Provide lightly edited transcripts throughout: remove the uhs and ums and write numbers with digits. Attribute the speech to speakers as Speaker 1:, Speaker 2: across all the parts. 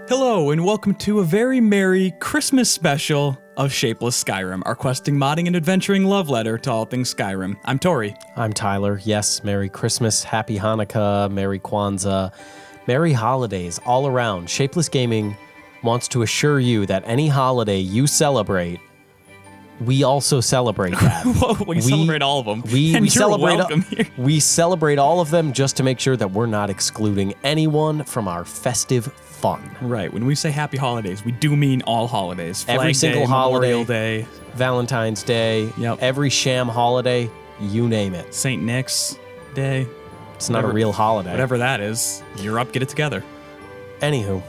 Speaker 1: Hello, and welcome to a very merry Christmas special of Shapeless Skyrim, our questing, modding, and adventuring love letter to all things Skyrim. I'm Tori.
Speaker 2: I'm Tyler. Yes, Merry Christmas, Happy Hanukkah, Merry Kwanzaa, Merry Holidays all around. Shapeless Gaming wants to assure you that any holiday you celebrate, we also celebrate that.
Speaker 1: we celebrate all of them.
Speaker 2: We celebrate all of them just to make sure that we're not excluding anyone from our festive fun.
Speaker 1: Right. When we say happy holidays, we do mean all holidays. Flag
Speaker 2: Every single
Speaker 1: Day,
Speaker 2: holiday,
Speaker 1: Memorial Day,
Speaker 2: Valentine's Day,
Speaker 1: Yep.
Speaker 2: every sham holiday, you name it.
Speaker 1: St. Nick's Day.
Speaker 2: It's not a real holiday.
Speaker 1: Whatever that is, you're up, get it together.
Speaker 2: Anywho,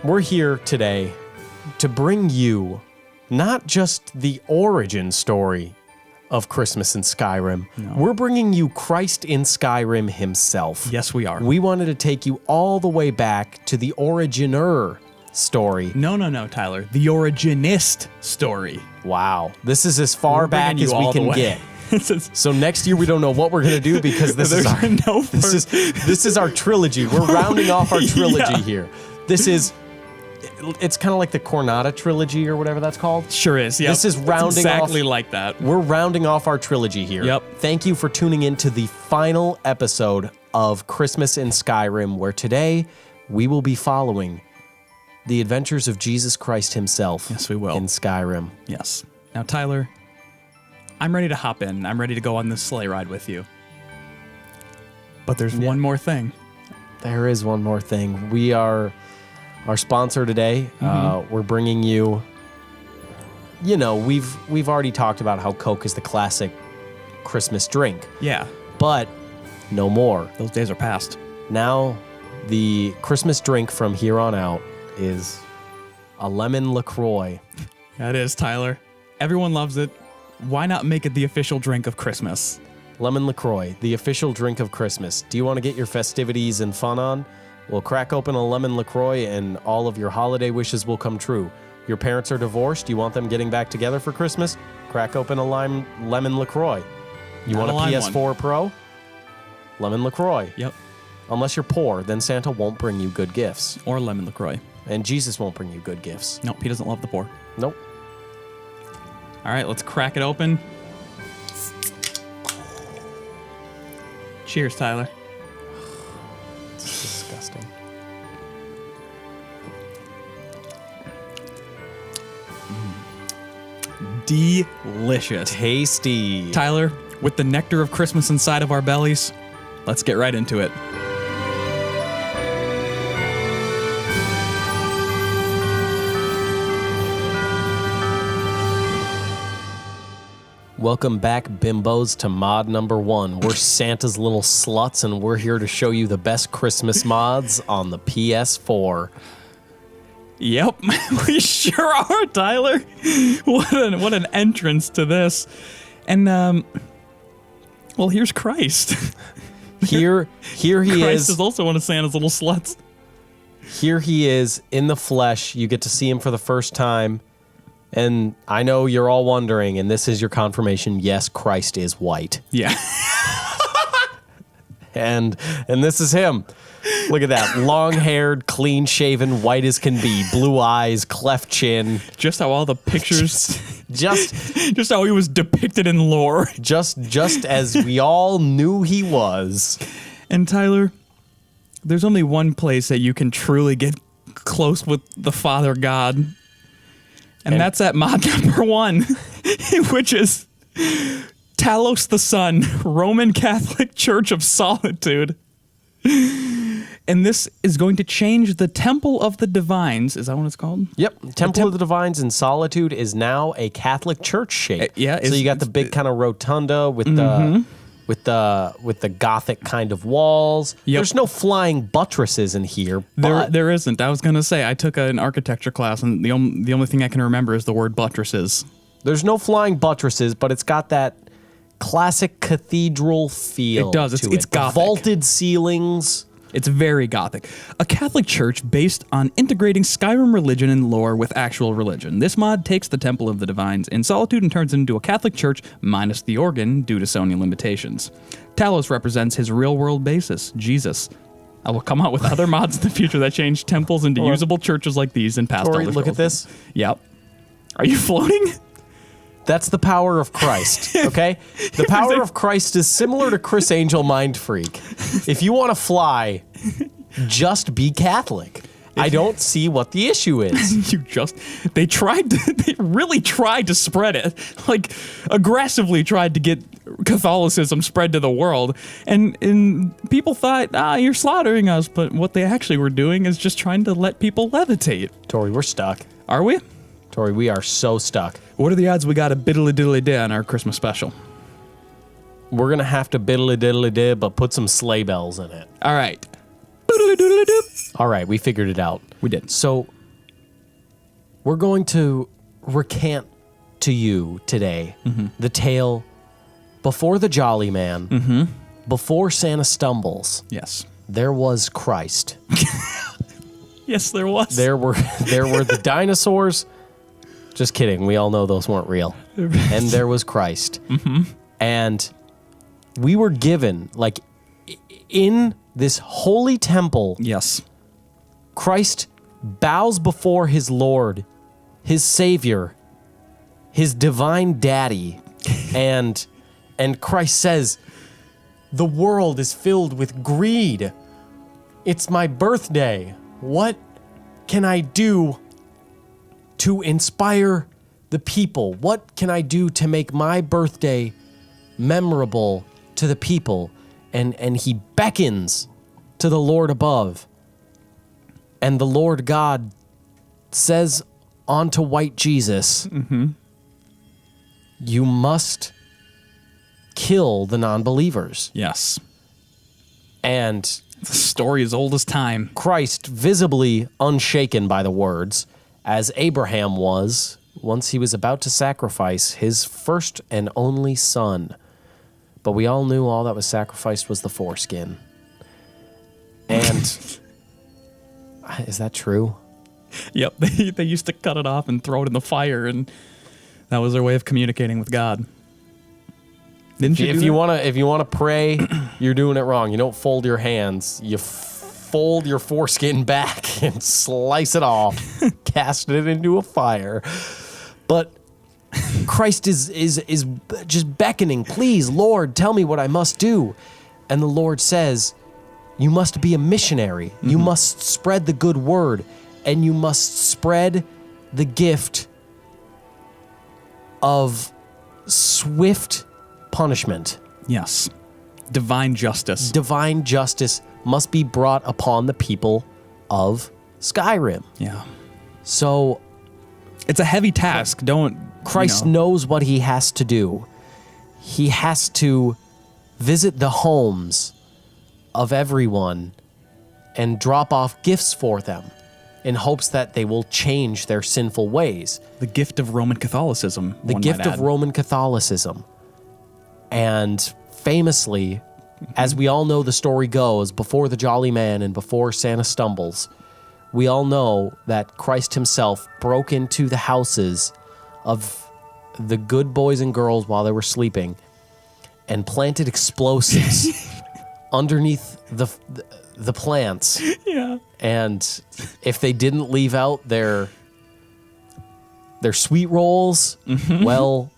Speaker 2: we're here today to bring you not just the origin story of Christmas in Skyrim.
Speaker 1: No.
Speaker 2: We're bringing you Christ in Skyrim himself.
Speaker 1: Yes, we are.
Speaker 2: We wanted to take you all the way back to the originer story.
Speaker 1: No, Tyler. The Originest story.
Speaker 2: Wow. This is as far
Speaker 1: We're
Speaker 2: back
Speaker 1: bringing
Speaker 2: as
Speaker 1: you
Speaker 2: we
Speaker 1: all the
Speaker 2: can
Speaker 1: way.
Speaker 2: get. So next year we don't know what we're gonna do because this is our trilogy. We're rounding off our trilogy here. It's kind of like the Coronata trilogy or whatever that's called.
Speaker 1: Sure is. Yep.
Speaker 2: This is rounding
Speaker 1: it's exactly
Speaker 2: off,
Speaker 1: like that.
Speaker 2: We're rounding off our trilogy here.
Speaker 1: Yep.
Speaker 2: Thank you for tuning in to the final episode of Christmas in Skyrim, where today we will be following the adventures of Jesus Christ himself.
Speaker 1: Yes, we will.
Speaker 2: In Skyrim.
Speaker 1: Yes. Now, Tyler, I'm ready to hop in. I'm ready to go on this sleigh ride with you. But there's one more thing.
Speaker 2: There is one more thing. We are our sponsor today. We're bringing you, we've already talked about how Coke is the classic Christmas drink.
Speaker 1: Yeah.
Speaker 2: But no more.
Speaker 1: Those days are past.
Speaker 2: Now, the Christmas drink from here on out is a lemon LaCroix.
Speaker 1: That is, Tyler. Everyone loves it. Why not make it the official drink of Christmas?
Speaker 2: Lemon LaCroix, the official drink of Christmas. Do you want to get your festivities and fun on? Well, crack open a lemon LaCroix and all of your holiday wishes will come true. Your parents are divorced. You want them getting back together for Christmas? Crack open a lemon LaCroix. You want a PS4 Pro? Lemon LaCroix.
Speaker 1: Yep.
Speaker 2: Unless you're poor, then Santa won't bring you good gifts.
Speaker 1: Or lemon LaCroix.
Speaker 2: And Jesus won't bring you good gifts.
Speaker 1: Nope, he doesn't love the poor.
Speaker 2: Nope.
Speaker 1: All right, let's crack it open. Cheers, Tyler.
Speaker 2: It's disgusting.
Speaker 1: Delicious.
Speaker 2: Tasty.
Speaker 1: Tyler, with the nectar of Christmas inside of our bellies, let's get right into it.
Speaker 2: Welcome back, bimbos, to mod number 1. We're Santa's little sluts, and we're here to show you the best Christmas mods on the PS4.
Speaker 1: Yep, we sure are, Tyler. What an entrance to this. And, well, here's Christ.
Speaker 2: Here he
Speaker 1: Christ is also one of Santa's little sluts.
Speaker 2: Here he is in the flesh. You get to see him for the first time. And I know you're all wondering, and this is your confirmation, yes, Christ is white.
Speaker 1: Yeah.
Speaker 2: And this is him. Look at that. Long-haired, clean-shaven, white as can be. Blue eyes, cleft chin.
Speaker 1: Just how all the pictures...
Speaker 2: just
Speaker 1: how he was depicted in lore.
Speaker 2: Just as we all knew he was.
Speaker 1: And Tyler, there's only one place that you can truly get close with the Father God. And that's at mod number 1, which is Talos the Sun, Roman Catholic Church of Solitude. And this is going to change the Temple of the Divines. Is that what it's called?
Speaker 2: Yep. Temple of the Divines in Solitude is now a Catholic church shape.
Speaker 1: Yeah.
Speaker 2: So you got the big kind of rotunda with the Gothic kind of walls.
Speaker 1: Yep.
Speaker 2: There's no flying buttresses in here. But
Speaker 1: There isn't. I was going to say, I took an architecture class, and the only thing I can remember is the word buttresses.
Speaker 2: There's no flying buttresses, but it's got that classic cathedral feel.
Speaker 1: It does. It's Gothic.
Speaker 2: Vaulted ceilings.
Speaker 1: It's very Gothic. A Catholic church based on integrating Skyrim religion and lore with actual religion. This mod takes the Temple of the Divines in Solitude and turns it into a Catholic church minus the organ due to Sony limitations. Talos represents his real-world basis, Jesus. I will come out with other mods in the future that change temples into usable churches like these and past
Speaker 2: Tori,
Speaker 1: Elder
Speaker 2: look at
Speaker 1: Scrolls.
Speaker 2: this.
Speaker 1: Yep. Are you floating?
Speaker 2: That's the power of Christ, okay? The power of Christ is similar to Chris Angel Mind Freak. If you want to fly, just be Catholic. I don't see what the issue is.
Speaker 1: They really tried to spread it. Like, aggressively tried to get Catholicism spread to the world. And people thought, you're slaughtering us. But what they actually were doing is just trying to let people levitate.
Speaker 2: Tori, we're stuck.
Speaker 1: Are we?
Speaker 2: Tori, we are so stuck.
Speaker 1: What are the odds we got a biddly-diddly-day on our Christmas special?
Speaker 2: We're going to have to biddly-diddly-day, but put some sleigh bells in it.
Speaker 1: All right. Biddly-diddly-dip.
Speaker 2: All right, we figured it out.
Speaker 1: We did.
Speaker 2: So, we're going to recant to you today the tale before the Jolly Man, before Santa stumbles.
Speaker 1: Yes.
Speaker 2: There was Christ.
Speaker 1: Yes, there was.
Speaker 2: There were the dinosaurs. Just kidding. We all know those weren't real. And there was Christ. And we were given, like, in this holy temple.
Speaker 1: Yes.
Speaker 2: Christ bows before his Lord, his Savior, his divine daddy. and Christ says, the world is filled with greed. It's my birthday. What can I do to inspire the people? What can I do to make my birthday memorable to the people? And he beckons to the Lord above. And the Lord God says unto white Jesus, you must kill the non-believers.
Speaker 1: Yes.
Speaker 2: And
Speaker 1: the story is old as time.
Speaker 2: Christ, visibly unshaken by the words, as Abraham was once he was about to sacrifice his first and only son. But we all knew all that was sacrificed was the foreskin. And is that true?
Speaker 1: Yep, they used to cut it off and throw it in the fire, and that was their way of communicating with God. Didn't you?
Speaker 2: If you want to pray, you're doing it wrong. You don't fold your hands. You fold your foreskin back and slice it off, cast it into a fire. But Christ is just beckoning, please, Lord, tell me what I must do. And the Lord says, you must be a missionary. You must spread the good word, and you must spread the gift of swift punishment.
Speaker 1: Yes. Divine justice.
Speaker 2: Divine justice must be brought upon the people of Skyrim.
Speaker 1: Yeah.
Speaker 2: So
Speaker 1: it's a heavy task.
Speaker 2: Christ knows what he has to do. He has to visit the homes of everyone and drop off gifts for them in hopes that they will change their sinful ways.
Speaker 1: The gift of Roman Catholicism.
Speaker 2: The gift of Roman Catholicism. And famously, as we all know the story goes, before the Jolly Man and before Santa stumbles, we all know that Christ himself broke into the houses of the good boys and girls while they were sleeping and planted explosives underneath the plants.
Speaker 1: Yeah.
Speaker 2: And if they didn't leave out their sweet rolls, well,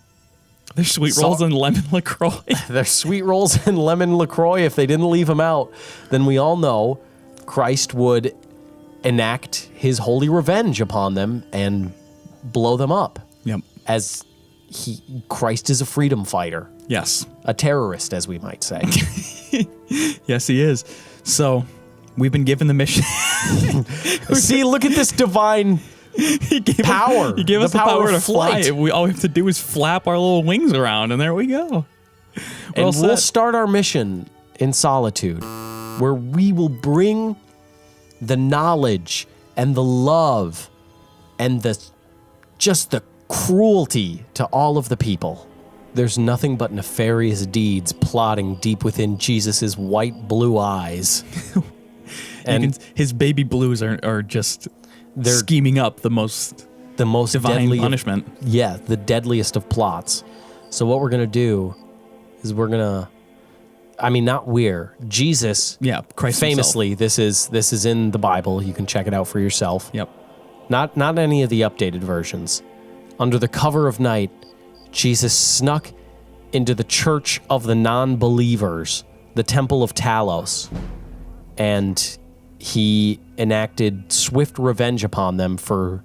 Speaker 1: their sweet rolls and lemon LaCroix.
Speaker 2: Their sweet rolls and lemon LaCroix, if they didn't leave them out, then we all know Christ would enact his holy revenge upon them and blow them up.
Speaker 1: Yep.
Speaker 2: As Christ is a freedom fighter.
Speaker 1: Yes.
Speaker 2: A terrorist, as we might say.
Speaker 1: Yes, he is. So, we've been given the mission.
Speaker 2: See, look at this divine power.
Speaker 1: He gave us the power to
Speaker 2: flight.
Speaker 1: fly. All we have to do is flap our little wings around, and there we go.
Speaker 2: And we'll start our mission in Solitude, where we will bring the knowledge and the love and the cruelty to all of the people. There's nothing but nefarious deeds plotting deep within Jesus's white blue eyes.
Speaker 1: And his baby blues are just scheming up the most divine
Speaker 2: deadly
Speaker 1: punishment.
Speaker 2: The deadliest of plots. So what we're going to do is we're going to I mean, not we're. Jesus.
Speaker 1: Yeah, Christ
Speaker 2: famously, this is in the Bible. You can check it out for yourself.
Speaker 1: Yep.
Speaker 2: Not any of the updated versions. Under the cover of night, Jesus snuck into the church of the non-believers, the temple of Talos, and he enacted swift revenge upon them for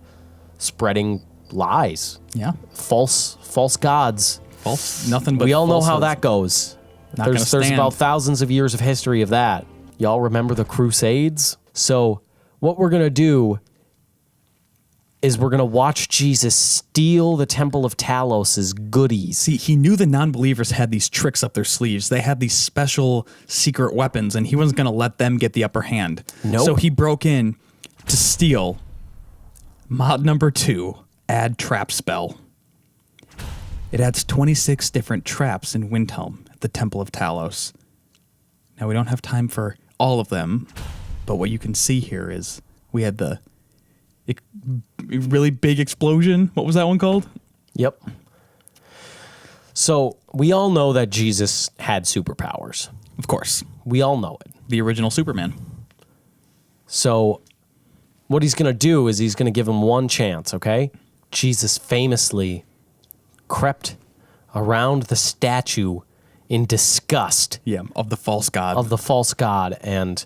Speaker 2: spreading lies.
Speaker 1: Yeah.
Speaker 2: False gods.
Speaker 1: False. Nothing but
Speaker 2: we all know how
Speaker 1: falsehoods.
Speaker 2: that goes.
Speaker 1: Not gonna
Speaker 2: There's
Speaker 1: stand.
Speaker 2: about thousands of years of history of that. Y'all remember the Crusades? So what we're going to do is we're going to watch Jesus steal the Temple of Talos' goodies.
Speaker 1: See, he knew the non-believers had these tricks up their sleeves. They had these special secret weapons, and he wasn't going to let them get the upper hand.
Speaker 2: Nope.
Speaker 1: So he broke in to steal mod number 2, add trap spell. It adds 26 different traps in Windhelm at the Temple of Talos. Now, we don't have time for all of them, but what you can see here is we had the really big explosion. What was that one called?
Speaker 2: Yep. So we all know that Jesus had superpowers.
Speaker 1: Of course.
Speaker 2: We all know it.
Speaker 1: The original Superman.
Speaker 2: So what he's going to do is he's going to give him one chance, okay? Jesus famously crept around the statue in disgust.
Speaker 1: Yeah, of the false god.
Speaker 2: Of the false god, and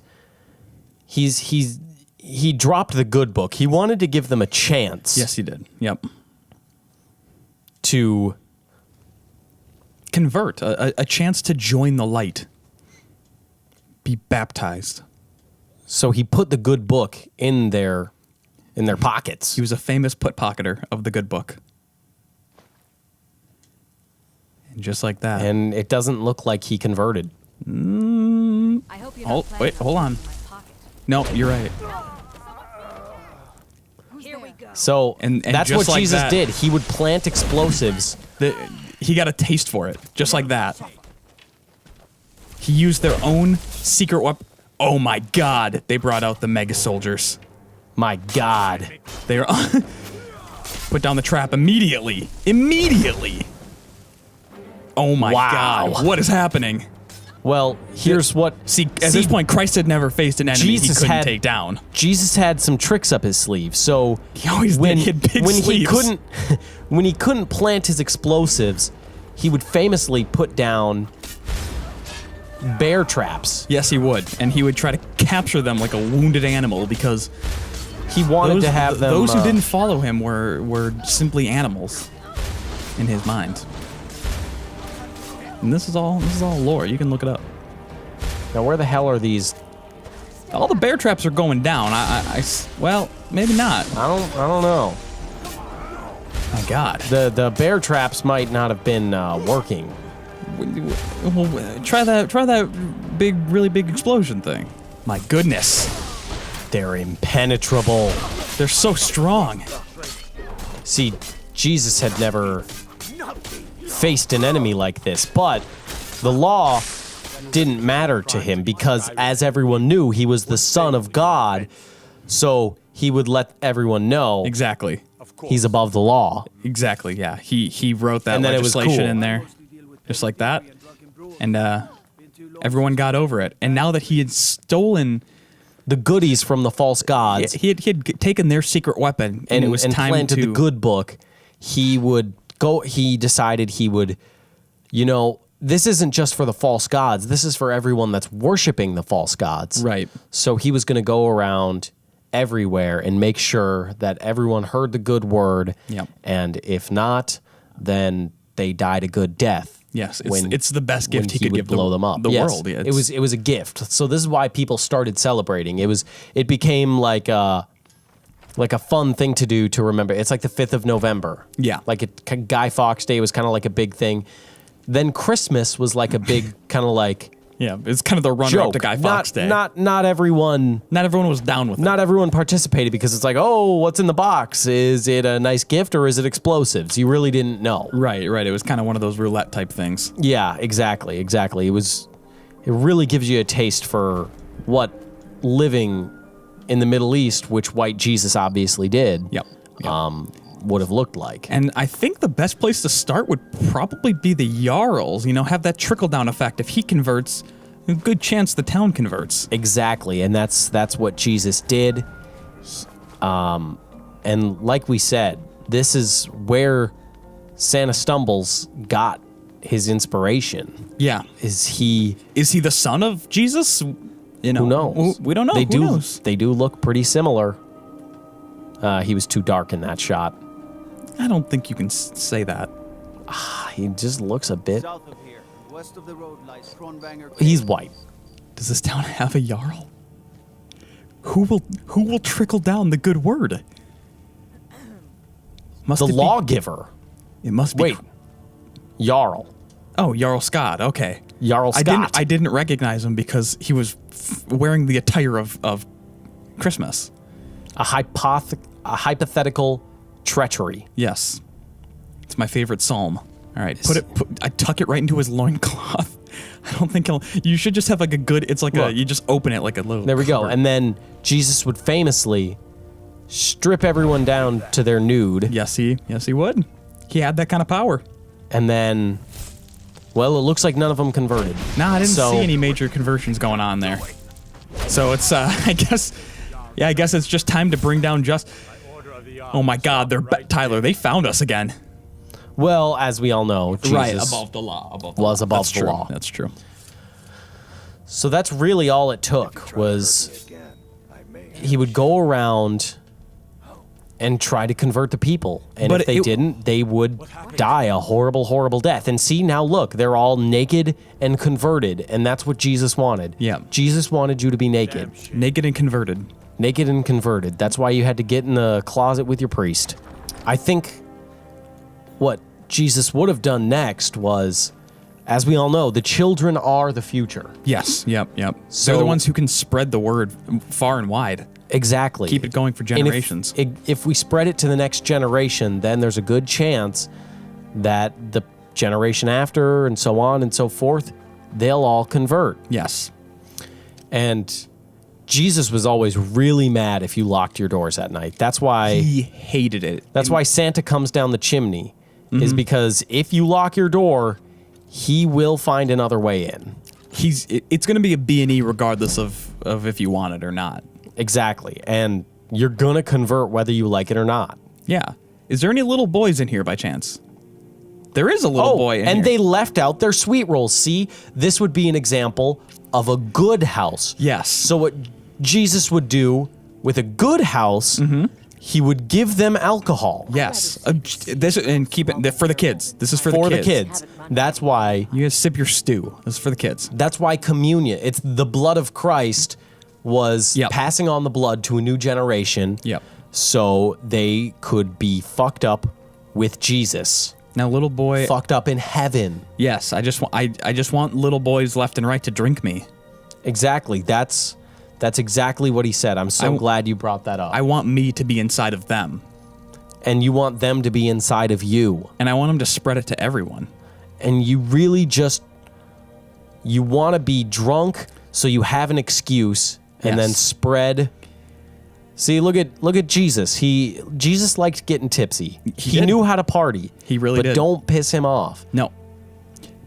Speaker 2: he dropped the good book. He wanted to give them a chance.
Speaker 1: Yes, he did. Yep.
Speaker 2: To
Speaker 1: convert, a chance to join the light. Be baptized.
Speaker 2: So he put the good book in their pockets.
Speaker 1: He was a famous pocketer of the good book. And just like that.
Speaker 2: And it doesn't look like he converted.
Speaker 3: I hope you're not
Speaker 1: Wait, hold on. No, you're right.
Speaker 3: Here we go.
Speaker 2: So
Speaker 1: And
Speaker 2: that's
Speaker 1: just
Speaker 2: what
Speaker 1: like
Speaker 2: Jesus
Speaker 1: that-
Speaker 2: did. He would plant explosives.
Speaker 1: He got a taste for it, just like that. He used their own secret weapon. Oh my god, they brought out the mega soldiers.
Speaker 2: My God.
Speaker 1: They are put down the trap immediately. Immediately. Oh my
Speaker 2: Wow.
Speaker 1: god, what is happening?
Speaker 2: Well, here's what.
Speaker 1: See, at this point, Christ had never faced an enemy
Speaker 2: Jesus
Speaker 1: he couldn't
Speaker 2: had-
Speaker 1: take down.
Speaker 2: Jesus had some tricks up his sleeve. So
Speaker 1: He always did. He had big
Speaker 2: when he
Speaker 1: sleeves.
Speaker 2: couldn't when he couldn't plant his explosives, he would famously put down bear traps.
Speaker 1: Yes, he would, and he would try to capture them like a wounded animal because
Speaker 2: He wanted to have them.
Speaker 1: those who didn't follow him were simply animals in his mind. And this is all lore. You can look it up.
Speaker 2: Now, where the hell are these?
Speaker 1: All the bear traps are going down. Well, maybe not.
Speaker 2: I don't know.
Speaker 1: My God.
Speaker 2: The bear traps might not have been working.
Speaker 1: Well, try that really big explosion thing. My goodness,
Speaker 2: They're impenetrable.
Speaker 1: they're so strong.
Speaker 2: See, Jesus had never faced an enemy like this, but the law didn't matter to him because, as everyone knew, he was the Son of God, so he would let everyone know
Speaker 1: Exactly.
Speaker 2: he's above the law.
Speaker 1: Exactly. Yeah. He wrote that
Speaker 2: And then it was
Speaker 1: legislation
Speaker 2: cool.
Speaker 1: in there, just like that, and everyone got over it. And now that he had stolen,
Speaker 2: The goodies from the false gods
Speaker 1: he had taken their secret weapon, and it was time
Speaker 2: planted
Speaker 1: to
Speaker 2: the good book, he decided he would, this isn't just for the false gods. This is for everyone that's worshiping the false gods.
Speaker 1: Right.
Speaker 2: So he was going to go around everywhere and make sure that everyone heard the good word.
Speaker 1: Yep.
Speaker 2: And if not, then they died a good death.
Speaker 1: Yes, it's the best gift he could
Speaker 2: would
Speaker 1: give
Speaker 2: blow them up.
Speaker 1: the
Speaker 2: Yes,
Speaker 1: world. Yeah,
Speaker 2: it was a gift. So this is why people started celebrating. It became like a fun thing to do to remember. It's like the 5th of November.
Speaker 1: Yeah.
Speaker 2: Like Guy Fawkes Day was kind of like a big thing. Then Christmas was like a big kind of like
Speaker 1: yeah. It's kind of the runner
Speaker 2: joke.
Speaker 1: up to Guy Fawkes Day.
Speaker 2: Not everyone.
Speaker 1: Not everyone was down with it.
Speaker 2: Not everyone participated because it's like, oh, what's in the box? Is it a nice gift or is it explosives? You really didn't know.
Speaker 1: Right. It was kind of one of those roulette type things.
Speaker 2: Yeah, exactly. It really gives you a taste for what living in the Middle East, which white Jesus obviously did,
Speaker 1: Yep.
Speaker 2: would have looked like.
Speaker 1: And I think the best place to start would probably be the Jarls. Have that trickle down effect. If he converts, A good chance the town converts.
Speaker 2: Exactly, and that's what Jesus did. And like we said, this is where Santa Stumbles got his inspiration.
Speaker 1: Yeah.
Speaker 2: Is he
Speaker 1: the son of Jesus? You know,
Speaker 2: who knows?
Speaker 1: We don't know.
Speaker 2: They
Speaker 1: Who
Speaker 2: do.
Speaker 1: knows?
Speaker 2: They do look pretty similar. He was too dark in that shot.
Speaker 1: I don't think you can say that.
Speaker 2: He just looks a bit.
Speaker 4: South of here, west of the road lies Kronbanger.
Speaker 2: He's white.
Speaker 1: Does this town have a jarl? Who will trickle down the good word? Must
Speaker 2: The
Speaker 1: it be-
Speaker 2: lawgiver.
Speaker 1: It must be.
Speaker 2: Wait. Jarl.
Speaker 1: Oh, Jarl Scott. Okay.
Speaker 2: Jarl Scott.
Speaker 1: I didn't recognize him because he was wearing the attire of Christmas.
Speaker 2: A hypothetical treachery.
Speaker 1: Yes. It's my favorite psalm. All right, I tuck it right into his loincloth. I don't think you should just have like a good, it's like
Speaker 2: Look.
Speaker 1: you just open it like a little.
Speaker 2: There we go.
Speaker 1: cupboard.
Speaker 2: And then Jesus would famously strip everyone down to their nude.
Speaker 1: Yes, he would. He had that kind of power.
Speaker 2: And then, well, it looks like none of them converted.
Speaker 1: Nah, I didn't
Speaker 2: So-
Speaker 1: see any major conversions going on there. So it's, I guess it's just time to bring down Oh my God, Tyler, they found us again.
Speaker 2: Well, as we all know, Jesus
Speaker 1: Right, above the law.
Speaker 2: was above
Speaker 1: That's
Speaker 2: the
Speaker 1: true.
Speaker 2: law.
Speaker 1: That's true.
Speaker 2: So that's really all it took was he would go around and try to convert the people. And
Speaker 1: But
Speaker 2: if they didn't, they would die a horrible, horrible death. And see, now look, they're all naked and converted. And that's what Jesus wanted.
Speaker 1: Yeah.
Speaker 2: Jesus wanted you to be naked.
Speaker 1: Naked and converted.
Speaker 2: Naked and converted. That's why you had to get in the closet with your priest. I think what Jesus would have done next was, as we all know, the children are the future.
Speaker 1: Yes. Yep. They're
Speaker 2: So-
Speaker 1: the ones who can spread the word far and wide.
Speaker 2: Exactly.
Speaker 1: Keep it going for
Speaker 2: And if-
Speaker 1: generations.
Speaker 2: If we spread it to the next generation, then there's a good chance that the generation after and so on and so forth, they'll all convert.
Speaker 1: Yes.
Speaker 2: And Jesus was always really mad if you locked your doors at night. That's why
Speaker 1: He hated it.
Speaker 2: That's why Santa comes down the chimney, is because if you lock your door, he will find another way in.
Speaker 1: It's going to be a B&E regardless of if you want it or not.
Speaker 2: Exactly. And you're going to convert whether you like it or not.
Speaker 1: Yeah. Is there any little boys in here by chance? There is a little boy in
Speaker 2: and
Speaker 1: here.
Speaker 2: they left out their sweet rolls. See, this would be an example of a good house.
Speaker 1: Yes.
Speaker 2: So what Jesus would do with a good house, he would give them alcohol.
Speaker 1: Yes. This and keep it for the kids. This is for
Speaker 2: The kids. That's why
Speaker 1: You guys sip your stew. This is for the kids.
Speaker 2: communion, it's the blood of Christ was
Speaker 1: Yep.
Speaker 2: passing on the blood to a new generation.
Speaker 1: Yep.
Speaker 2: So they could be fucked up with Jesus.
Speaker 1: Now, little boy.
Speaker 2: Fucked up in heaven.
Speaker 1: Yes. I just want little boys left and right to drink me.
Speaker 2: Exactly. That's exactly what he said. I'm so glad you brought that up.
Speaker 1: I want me to be inside of them,
Speaker 2: And you want them to be inside of you.
Speaker 1: and I want them to spread it to everyone.
Speaker 2: And you really just, you want to be drunk so you have an excuse and then
Speaker 1: Yes.
Speaker 2: spread. See, look at Jesus. Jesus liked getting tipsy. He
Speaker 1: did.
Speaker 2: knew how to party.
Speaker 1: He really
Speaker 2: but
Speaker 1: did.
Speaker 2: don't piss him off.
Speaker 1: No.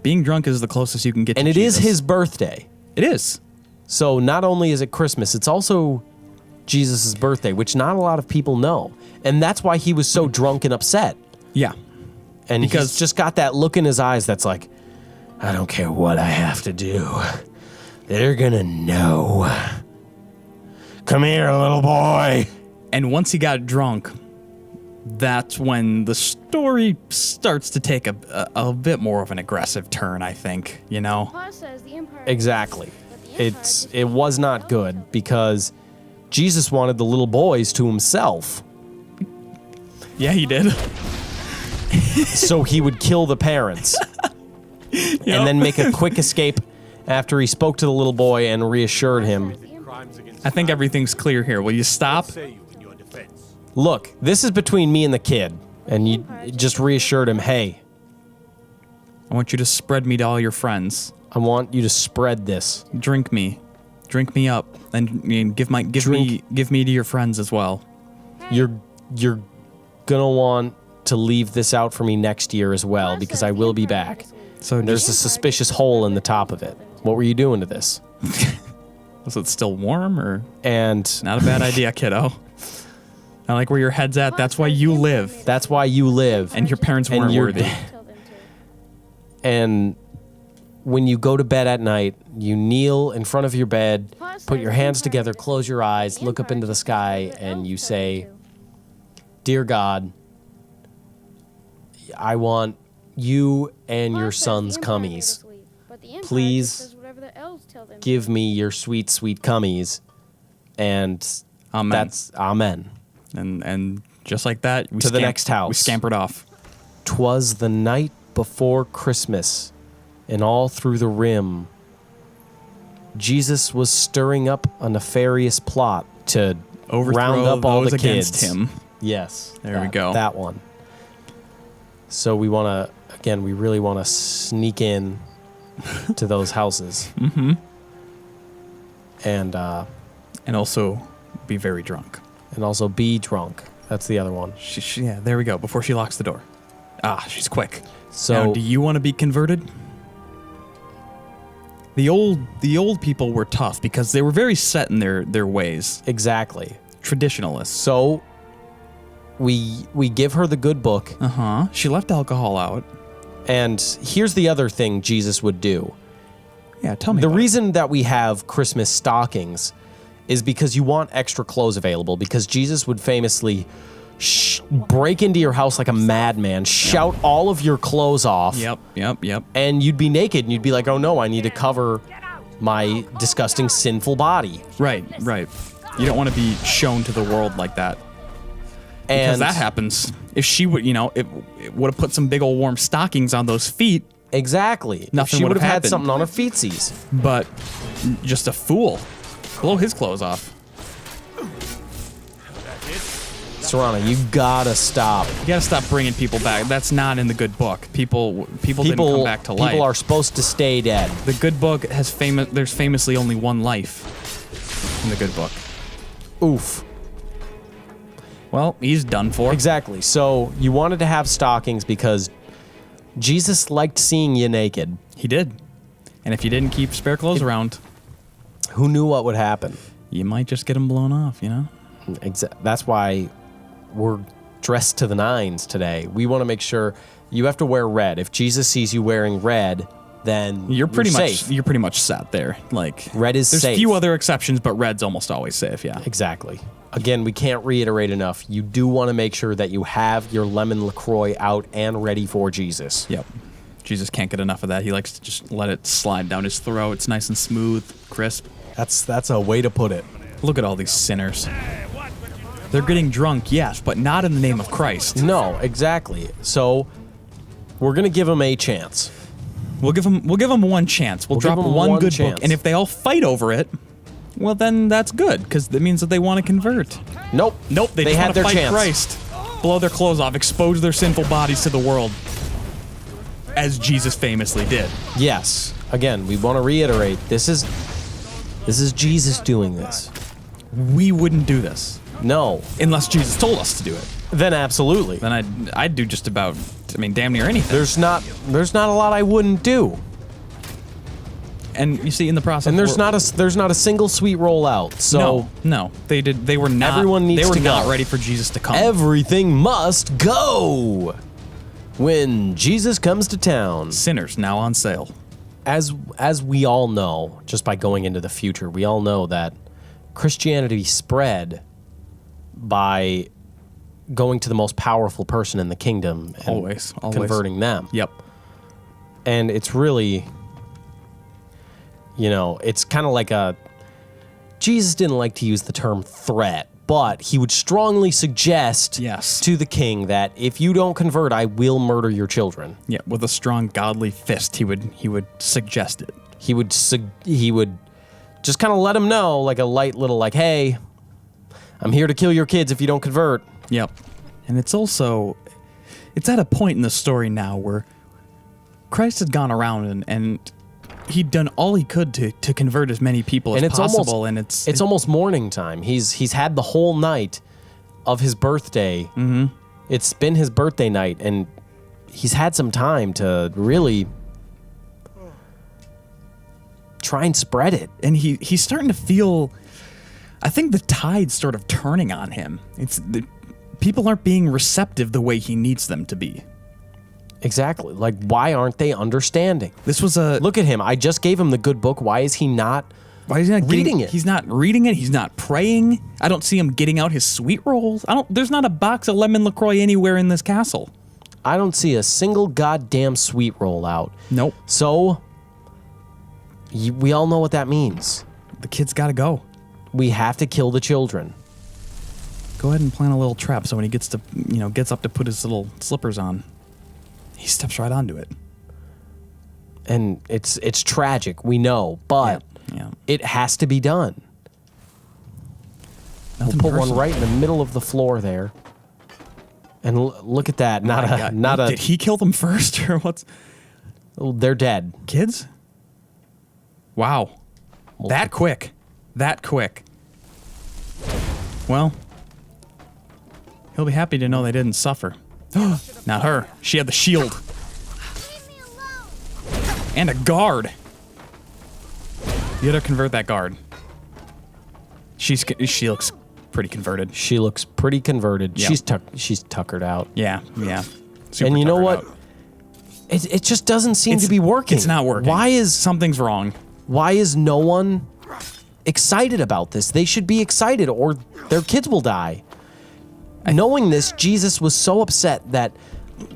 Speaker 1: Being drunk is the closest you can get
Speaker 2: And
Speaker 1: to
Speaker 2: it is
Speaker 1: Jesus.
Speaker 2: his birthday.
Speaker 1: It is.
Speaker 2: So not only is it Christmas, it's also Jesus' birthday, which not a lot of people know. And that's why he was so drunk and upset.
Speaker 1: Yeah.
Speaker 2: And
Speaker 1: Because-
Speaker 2: he's just got that look in his eyes that's like, I don't care what I have to do. They're gonna know. Come here, little boy.
Speaker 1: And once he got drunk, that's when the story starts to take a bit more of an aggressive turn, I think, you know?
Speaker 5: Pa says the Empire.
Speaker 2: Exactly. It was not good because Jesus wanted the little boys to himself.
Speaker 1: Yeah, he did.
Speaker 2: So he would kill the parents. And then make a quick escape after he spoke to the little boy and reassured him.
Speaker 1: I think everything's clear here. Will you stop?
Speaker 2: Look, this is between me and the kid. And you just reassured him, hey,
Speaker 1: I want you to spread me to all your friends.
Speaker 2: I want you to spread this.
Speaker 1: Drink me up, and give me to your friends as well.
Speaker 2: You're gonna want to leave this out for me next year as well because I will be back.
Speaker 1: So
Speaker 2: There's a suspicious hole in the top of it. What were you doing to this?
Speaker 1: Was it still warm or?
Speaker 2: And
Speaker 1: Not a bad idea, kiddo. I like where your head's at. That's why you live.
Speaker 2: that's why you live.
Speaker 1: And your parents weren't
Speaker 2: you're
Speaker 1: worthy.
Speaker 5: Tell them to.
Speaker 2: And when you go to bed at night, you kneel in front of your bed, put your hands together, close your eyes, look up into the sky, and you say, "Dear God, I want you and your son's cummies. Please give me your sweet, sweet cummies." And
Speaker 1: Amen.
Speaker 2: that's amen.
Speaker 1: And just like that, we
Speaker 2: To the next house.
Speaker 1: We scampered off.
Speaker 2: 'Twas the night before Christmas, and all through the rim, Jesus was stirring up a nefarious plot to
Speaker 1: Overthrow
Speaker 2: round up all
Speaker 1: those
Speaker 2: the kids.
Speaker 1: against him.
Speaker 2: Yes.
Speaker 1: There we go.
Speaker 2: That one. So we want to, again, we really want to sneak in to those houses.
Speaker 1: Mm-hmm.
Speaker 2: And
Speaker 1: also be very drunk.
Speaker 2: also be drunk. That's the other one.
Speaker 1: Yeah, there we go. Before she locks the door. Ah, she's quick.
Speaker 2: So
Speaker 1: Now, do you want to be converted? The old people were tough because they were very set in their ways.
Speaker 2: exactly.
Speaker 1: Traditionalists.
Speaker 2: So we give her the good book.
Speaker 1: Uh-huh. She left alcohol out.
Speaker 2: And here's the other thing Jesus would do.
Speaker 1: Yeah, tell me
Speaker 2: The
Speaker 1: about
Speaker 2: reason that we have Christmas stockings is because you want extra clothes available, because Jesus would famously break into your house like a madman, shout all of your clothes off,
Speaker 1: it. Yep.
Speaker 2: and you'd be naked, and you'd be like, oh no, I need to cover my disgusting, sinful body.
Speaker 1: Right. You don't want to be shown to the world like that. Because
Speaker 2: And
Speaker 1: that happens. If she would, it would have put some big old warm stockings on those feet,
Speaker 2: exactly.
Speaker 1: Nothing
Speaker 2: She
Speaker 1: would
Speaker 2: would
Speaker 1: have
Speaker 2: have had
Speaker 1: happened.
Speaker 2: something on her feetsies.
Speaker 1: but just a fool. Blow his clothes off.
Speaker 2: Serrana, you gotta stop.
Speaker 1: You gotta stop bringing people back. That's not in the good book. People didn't come back to life.
Speaker 2: People are supposed to stay dead.
Speaker 1: The good book has there's famously only one life in the good book.
Speaker 2: Oof.
Speaker 1: Well, he's done for.
Speaker 2: Exactly. So you wanted to have stockings because Jesus liked seeing you naked.
Speaker 1: He did. And if you didn't keep spare clothes around,
Speaker 2: Who knew what would happen?
Speaker 1: you might just get them blown off,
Speaker 2: That's why we're dressed to the nines today. We want to make sure you have to wear red. If Jesus sees you wearing red, then
Speaker 1: You're pretty
Speaker 2: safe.
Speaker 1: much set there. Like
Speaker 2: Red is
Speaker 1: there's
Speaker 2: safe.
Speaker 1: a few other exceptions, but red's almost always safe, yeah.
Speaker 2: Exactly. Again, we can't reiterate enough. You do want to make sure that you have your lemon LaCroix out and ready for Jesus.
Speaker 1: Yep. Jesus can't get enough of that. He likes to just let it slide down his throat. It's nice and smooth, crisp.
Speaker 2: That's a way to put it.
Speaker 1: Look at all these sinners. They're getting drunk, yes, but not in the name of Christ.
Speaker 2: No, exactly. So we're gonna give them a chance.
Speaker 1: We'll give them one chance. We'll drop
Speaker 2: give 'em
Speaker 1: one
Speaker 2: one
Speaker 1: good
Speaker 2: chance.
Speaker 1: book, and if they all fight over it, well, then that's good because that means that they want to convert.
Speaker 2: Nope.
Speaker 1: They just
Speaker 2: had
Speaker 1: want to
Speaker 2: their
Speaker 1: fight
Speaker 2: chance.
Speaker 1: Christ, blow their clothes off, expose their sinful bodies to the world, as Jesus famously did.
Speaker 2: Yes. Again, we want to reiterate. This is Jesus doing this.
Speaker 1: We wouldn't do this
Speaker 2: No.
Speaker 1: unless Jesus told us to do it.
Speaker 2: Then absolutely.
Speaker 1: Then I'd do just about, damn near anything.
Speaker 2: There's not a lot I wouldn't do.
Speaker 1: And you see, in the process,
Speaker 2: And there's not a single sweet rollout. So
Speaker 1: no, they were not.
Speaker 2: Everyone needs
Speaker 1: They were
Speaker 2: to
Speaker 1: not
Speaker 2: go.
Speaker 1: ready for Jesus to come.
Speaker 2: everything must go when Jesus comes to town.
Speaker 1: Sinners now on sale.
Speaker 2: As we all know, just by going into the future, we all know that Christianity spread by going to the most powerful person in the kingdom and
Speaker 1: Always.
Speaker 2: converting them.
Speaker 1: Yep.
Speaker 2: And it's really, it's kind of like Jesus didn't like to use the term threat, but he would strongly suggest
Speaker 1: Yes.
Speaker 2: to the king that if you don't convert, I will murder your children.
Speaker 1: Yeah, with a strong godly fist, he would suggest it.
Speaker 2: He would just kind of let him know, like a light little, like, hey, I'm here to kill your kids if you don't convert.
Speaker 1: Yep. And it's at a point in the story now where Christ had gone around and he'd done all he could to convert as many people as possible.
Speaker 2: It's almost morning time. He's had the whole night of his birthday. Mm-hmm. It's been his birthday night, and he's had some time to really try and spread it.
Speaker 1: And he's starting to feel, I think the tide's sort of turning on him. People aren't being receptive the way he needs them to be.
Speaker 2: Exactly. Like, why aren't they understanding?
Speaker 1: This was
Speaker 2: Look at him. I just gave him the good book. Why is he not reading it?
Speaker 1: He's not reading it. He's not praying. I don't see him getting out his sweet rolls. There's not a box of lemon LaCroix anywhere in this castle.
Speaker 2: I don't see a single goddamn sweet roll out.
Speaker 1: Nope.
Speaker 2: So, we all know what that means.
Speaker 1: The kid's got to go.
Speaker 2: We have to kill the children.
Speaker 1: Go ahead and plant a little trap so when he gets up to put his little slippers on, he steps right onto it.
Speaker 2: And it's tragic, we know, but
Speaker 1: yeah.
Speaker 2: it has to be done.
Speaker 1: Nothing
Speaker 2: We'll put
Speaker 1: personal.
Speaker 2: one right in the middle of the floor there. And look at that.
Speaker 1: Did he kill them first or what's?
Speaker 2: Oh, they're dead.
Speaker 1: Kids? Wow. That quick. Well, he'll be happy to know they didn't suffer. Not her. She had the shield.
Speaker 5: Leave me alone.
Speaker 1: And a guard. You gotta convert that guard. She looks pretty converted.
Speaker 2: She looks pretty converted.
Speaker 1: Yep.
Speaker 2: She's tuckered out.
Speaker 1: Yeah. Super
Speaker 2: And you know
Speaker 1: tuckered
Speaker 2: what?
Speaker 1: out.
Speaker 2: It just doesn't seem to be working.
Speaker 1: It's not working. Something's wrong?
Speaker 2: Why is no one excited about this? They should be excited or their kids will die. Knowing this, Jesus was so upset that,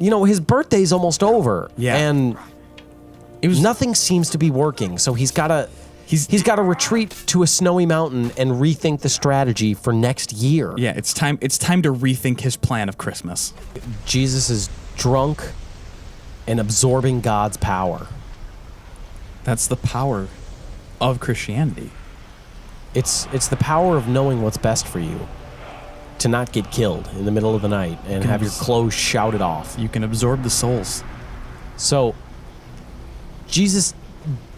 Speaker 2: his birthday's almost over.
Speaker 1: Yeah.
Speaker 2: And nothing seems to be working. So he's got to retreat to a snowy mountain and rethink the strategy for next year.
Speaker 1: Yeah, it's time to rethink his plan of Christmas.
Speaker 2: Jesus is drunk and absorbing God's power.
Speaker 1: That's the power of Christianity.
Speaker 2: It's the power of knowing what's best for you. To not get killed in the middle of the night and have your clothes shouted off.
Speaker 1: You can absorb the souls.
Speaker 2: So, Jesus,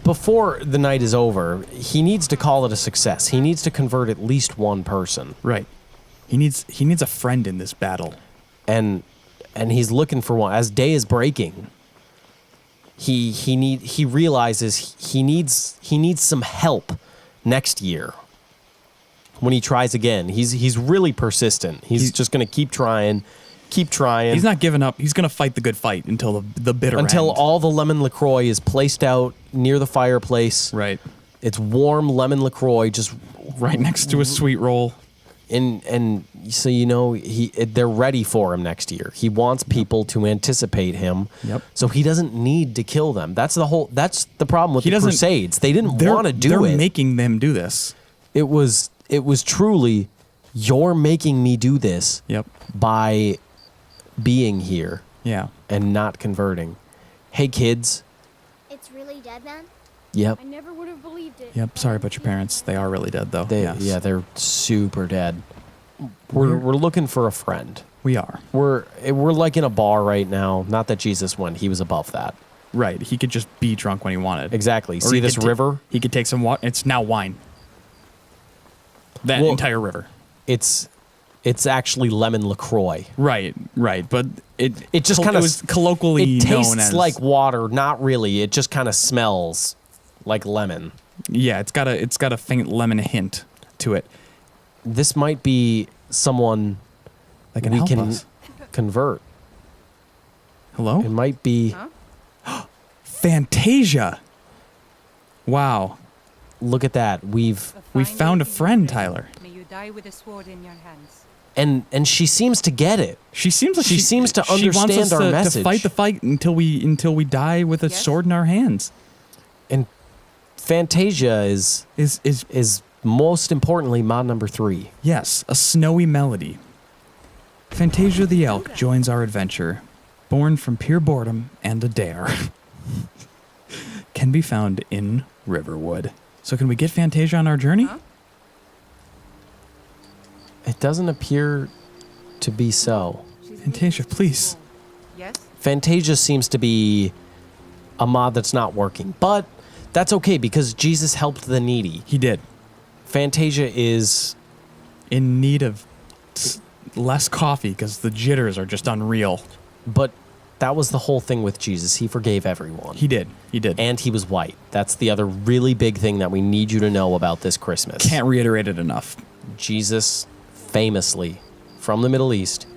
Speaker 2: before the night is over, he needs to call it a success. He needs to convert at least one person.
Speaker 1: Right. He needs a friend in this battle.
Speaker 2: And he's looking for one. As day is breaking, he realizes he needs some help next year. When he tries again, he's really persistent. He's just going to keep trying. He's
Speaker 1: not giving up. He's going to fight the good fight until the bitter end.
Speaker 2: All the lemon LaCroix is placed out near the fireplace.
Speaker 1: Right.
Speaker 2: It's warm lemon LaCroix just
Speaker 1: right next to a sweet roll.
Speaker 2: And so they're ready for him next year. He wants people to anticipate him.
Speaker 1: Yep.
Speaker 2: So he doesn't need to kill them. That's the problem with the Crusades. They didn't want to do it.
Speaker 1: They're making them do this.
Speaker 2: It was truly, you're making me do this.
Speaker 1: Yep.
Speaker 2: By being here.
Speaker 1: Yeah.
Speaker 2: And not converting. Hey kids.
Speaker 5: It's really dead, man?
Speaker 2: Yep.
Speaker 5: I never would have believed it.
Speaker 1: Yep. Sorry about your parents. They are really dead, though.
Speaker 2: Yeah, they're super dead. We're looking for a friend.
Speaker 1: We are.
Speaker 2: We're like in a bar right now. Not that Jesus went. He was above that.
Speaker 1: Right. He could just be drunk when he wanted.
Speaker 2: Exactly.
Speaker 1: Or
Speaker 2: See this river?
Speaker 1: He could take some water. It's now wine. That entire river.
Speaker 2: It's actually lemon LaCroix.
Speaker 1: Right. But it
Speaker 2: just kind of
Speaker 1: was colloquially
Speaker 2: it
Speaker 1: known
Speaker 2: tastes
Speaker 1: as
Speaker 2: like water. Not really. It just kind of smells like lemon.
Speaker 1: Yeah, it's got a faint lemon hint to it.
Speaker 2: This might be someone
Speaker 1: that can
Speaker 2: we
Speaker 1: help
Speaker 2: can
Speaker 1: us.
Speaker 2: Convert.
Speaker 1: Hello?
Speaker 2: It might be
Speaker 1: Fantasia. Wow.
Speaker 2: Look at that.
Speaker 1: We found a friend, Tyler.
Speaker 3: May you die with a sword in your hands.
Speaker 2: And she seems to get it.
Speaker 1: She seems like
Speaker 2: she seems to understand
Speaker 1: wants us
Speaker 2: our
Speaker 1: to
Speaker 2: message.
Speaker 1: To fight the fight until we die with a sword in our hands.
Speaker 2: And Fantasia is most importantly mod number 3.
Speaker 1: Yes, a snowy melody. Fantasia the elk joins our adventure, born from pure boredom and a dare. Can be found in Riverwood. So can we get Fantasia on our journey?
Speaker 3: Huh?
Speaker 2: It doesn't appear to be so.
Speaker 1: Fantasia, please.
Speaker 3: Yes?
Speaker 2: Fantasia seems to be a mod that's not working, but that's okay because Jesus helped the needy.
Speaker 1: He did.
Speaker 2: Fantasia is
Speaker 1: in need of less coffee because the jitters are just unreal.
Speaker 2: But That was the whole thing with Jesus. He forgave everyone.
Speaker 1: He did. He did.
Speaker 2: And he was white. That's the other really big thing that we need you to know about this Christmas.
Speaker 1: Can't reiterate it enough.
Speaker 2: Jesus, famously, from the Middle East,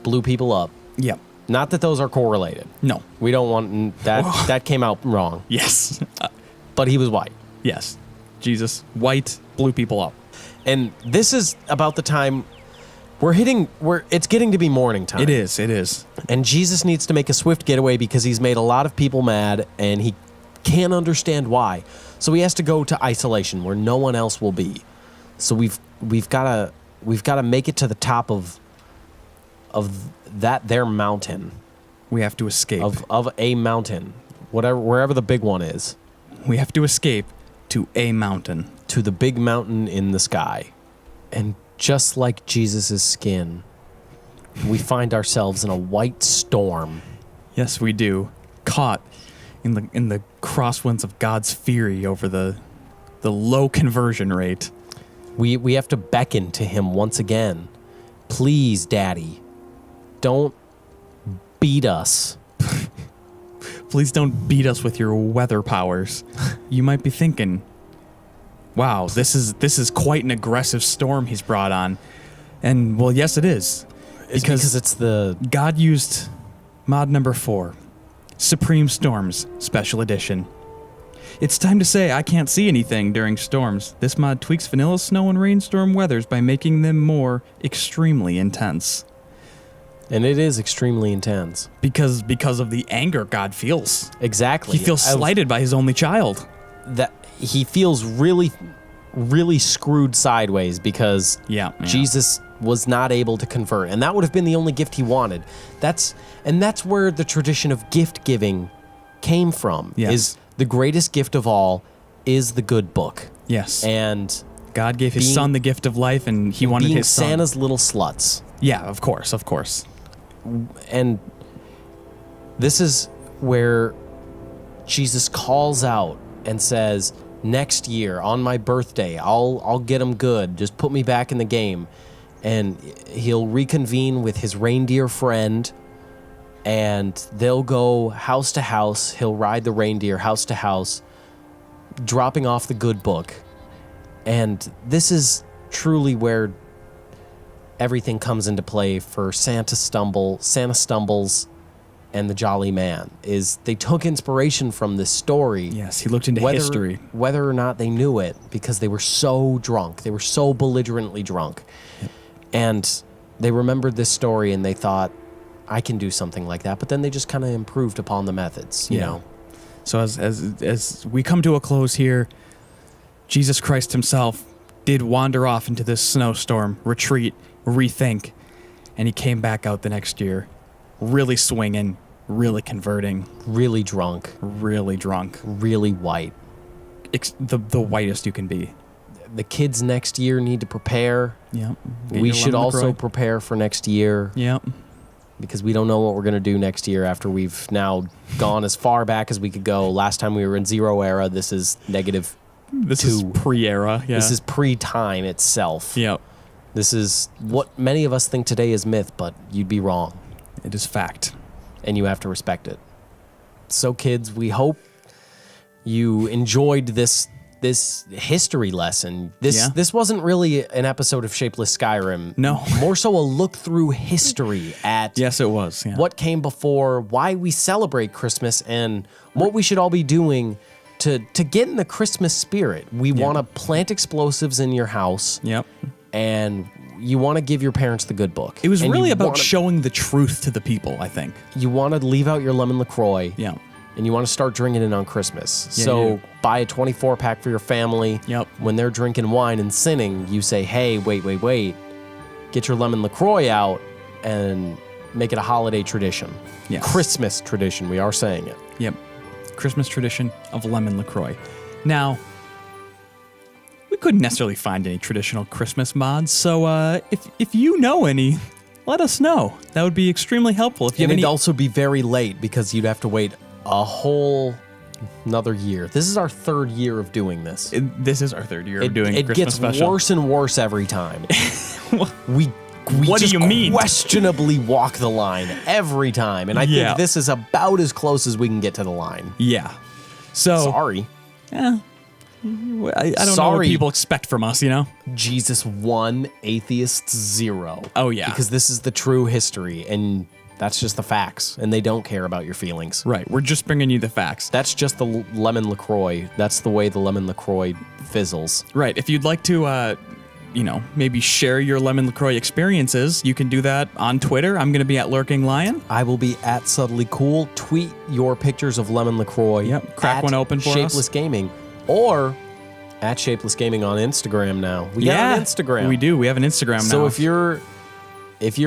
Speaker 2: blew people up.
Speaker 1: Yep.
Speaker 2: Not that those are correlated.
Speaker 1: No.
Speaker 2: We don't want that. That came out wrong.
Speaker 1: Yes.
Speaker 2: But he was white.
Speaker 1: Yes. Jesus, white, blew people up.
Speaker 2: And this is about the time it's getting to be morning time.
Speaker 1: It is. It is.
Speaker 2: And Jesus needs to make a swift getaway because he's made a lot of people mad and he can't understand why. So he has to go to isolation where no one else will be. So we've got to make it to the top of their mountain.
Speaker 1: We have to escape.
Speaker 2: Of a mountain. Wherever the big one is.
Speaker 1: We have to escape to a mountain.
Speaker 2: To the big mountain in the sky. And just like Jesus' skin, we find ourselves in a white storm.
Speaker 1: Yes, we do. Caught in the crosswinds of God's fury over the low conversion rate.
Speaker 2: We have to beckon to him once again. Please, Daddy, don't beat us.
Speaker 1: Please don't beat us with your weather powers. You might be thinking, wow, this is quite an aggressive storm he's brought on. And, well, yes, it is.
Speaker 2: Because it's the...
Speaker 1: God used mod number 4, Supreme Storms, Special Edition. It's time to say I can't see anything during storms. This mod tweaks vanilla snow and rainstorm weathers by making them more extremely intense.
Speaker 2: And it is extremely intense.
Speaker 1: Because of the anger God feels.
Speaker 2: Exactly.
Speaker 1: He feels slighted by his only child.
Speaker 2: That he feels really, really screwed sideways because Jesus was not able to convert. And that would have been the only gift he wanted. That's where the tradition of gift giving came from.
Speaker 1: Yes.
Speaker 2: Is the greatest gift of all is the good book.
Speaker 1: Yes.
Speaker 2: And
Speaker 1: God gave his son the gift of life, and he wanted his son.
Speaker 2: Santa's little sluts.
Speaker 1: Yeah, of course.
Speaker 2: And this is where Jesus calls out and says, next year on my birthday, I'll get him good. Just put me back in the game. And he'll reconvene with his reindeer friend, and they'll go house to house. He'll ride the reindeer house to house, dropping off the good book. And this is truly where everything comes into play for Santa Stumbles, and the Jolly Man. Is they took inspiration from this story.
Speaker 1: Yes, he looked into history.
Speaker 2: Whether or not they knew it, because they were so drunk. They were so belligerently drunk. Yep. And they remembered this story and they thought, I can do something like that. But then they just kind of improved upon the methods, you know.
Speaker 1: So as we come to a close here, Jesus Christ himself did wander off into this snowstorm, retreat, rethink, and he came back out the next year, really swinging, really converting.
Speaker 2: Really drunk.
Speaker 1: Really drunk.
Speaker 2: Really white.
Speaker 1: The whitest you can be.
Speaker 2: The kids next year need to prepare.
Speaker 1: Yep.
Speaker 2: We should also prepare for next year.
Speaker 1: Yep.
Speaker 2: Because we don't know what we're going to do next year after we've now gone as far back as we could go. Last time we were in Zero Era. This is negative.
Speaker 1: This is pre-era. Yeah.
Speaker 2: This is pre-time itself.
Speaker 1: Yep.
Speaker 2: This is what many of us think today is myth, but you'd be wrong.
Speaker 1: It is fact.
Speaker 2: And you have to respect it. So, kids, we hope you enjoyed this history lesson. This wasn't really an episode of Shapeless Skyrim.
Speaker 1: No.
Speaker 2: More so a look through history at
Speaker 1: yes, it was. Yeah.
Speaker 2: What came before, why we celebrate Christmas, and what we should all be doing to get in the Christmas spirit. We want to plant explosives in your house.
Speaker 1: Yep.
Speaker 2: And you want to give your parents the good book.
Speaker 1: It was really about showing the truth to the people, I think.
Speaker 2: You want to leave out your lemon LaCroix.
Speaker 1: Yeah.
Speaker 2: And you want to start drinking it on Christmas.
Speaker 1: Yeah,
Speaker 2: so buy a 24-pack for your family.
Speaker 1: Yep.
Speaker 2: When they're drinking wine and sinning, you say, hey, wait. Get your lemon LaCroix out and make it a holiday tradition.
Speaker 1: Yes.
Speaker 2: Christmas tradition. We are saying it.
Speaker 1: Yep. Christmas tradition of lemon LaCroix. Now, we couldn't necessarily find any traditional Christmas mods, so if you know any, let us know. That would be extremely helpful. If you have
Speaker 2: it'd
Speaker 1: any...
Speaker 2: also be very late because you'd have to wait a whole another year. This is our third year of doing this.
Speaker 1: This is our third year of doing Christmas special.
Speaker 2: It gets worse and worse every time. We
Speaker 1: what do
Speaker 2: just
Speaker 1: you mean?
Speaker 2: questionably walk the line every time. And I
Speaker 1: Yeah.
Speaker 2: think this is about as close as we can get to the line.
Speaker 1: Yeah. So
Speaker 2: Sorry.
Speaker 1: I don't know what
Speaker 2: Sorry.
Speaker 1: people expect from us, you know?
Speaker 2: Jesus 1, atheists 0.
Speaker 1: Oh, yeah.
Speaker 2: Because this is the true history, and that's just the facts, and they don't care about your feelings.
Speaker 1: Right. We're just bringing you the facts.
Speaker 2: That's just the lemon LaCroix. That's the way the lemon LaCroix fizzles.
Speaker 1: Right. If you'd like to, maybe share your Lemon LaCroix experiences, you can do that on Twitter. I'm going to be at Lurking Lion.
Speaker 2: I will be at Subtly Cool. Tweet your pictures of lemon LaCroix.
Speaker 1: Yep. Crack
Speaker 2: at
Speaker 1: one open for us.
Speaker 2: Shapeless Gaming, or at Shapeless Gaming on Instagram now. We got an Instagram.
Speaker 1: We do. We have an Instagram now.
Speaker 2: So if you're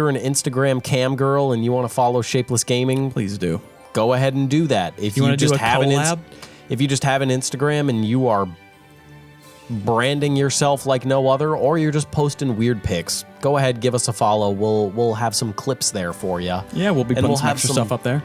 Speaker 2: an Instagram cam girl and you want to follow Shapeless Gaming,
Speaker 1: please do.
Speaker 2: go ahead and do that. If
Speaker 1: You wanna
Speaker 2: just
Speaker 1: do a
Speaker 2: have
Speaker 1: collab?
Speaker 2: if you just have an Instagram and you are branding yourself like no other, or you're just posting weird pics, go ahead, give us a follow. We'll have some clips there for you.
Speaker 1: Yeah, we'll be
Speaker 2: And
Speaker 1: putting
Speaker 2: we'll
Speaker 1: some
Speaker 2: have
Speaker 1: extra
Speaker 2: some-
Speaker 1: stuff up there.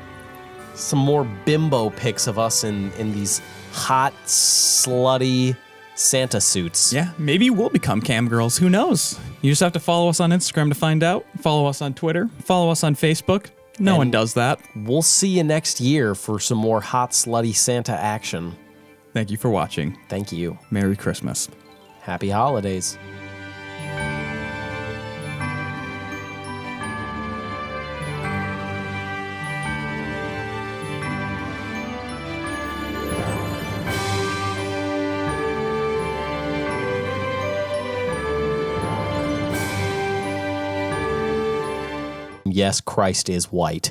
Speaker 2: Some more bimbo pics of us in these hot, slutty Santa suits.
Speaker 1: Yeah, maybe we'll become cam girls. Who knows? You just have to follow us on Instagram to find out. Follow us on Twitter. Follow us on Facebook. No one does that.
Speaker 2: We'll see you next year for some more hot, slutty Santa action.
Speaker 1: Thank you for watching.
Speaker 2: Thank you.
Speaker 1: Merry Christmas.
Speaker 2: Happy holidays. Yes, Christ is white.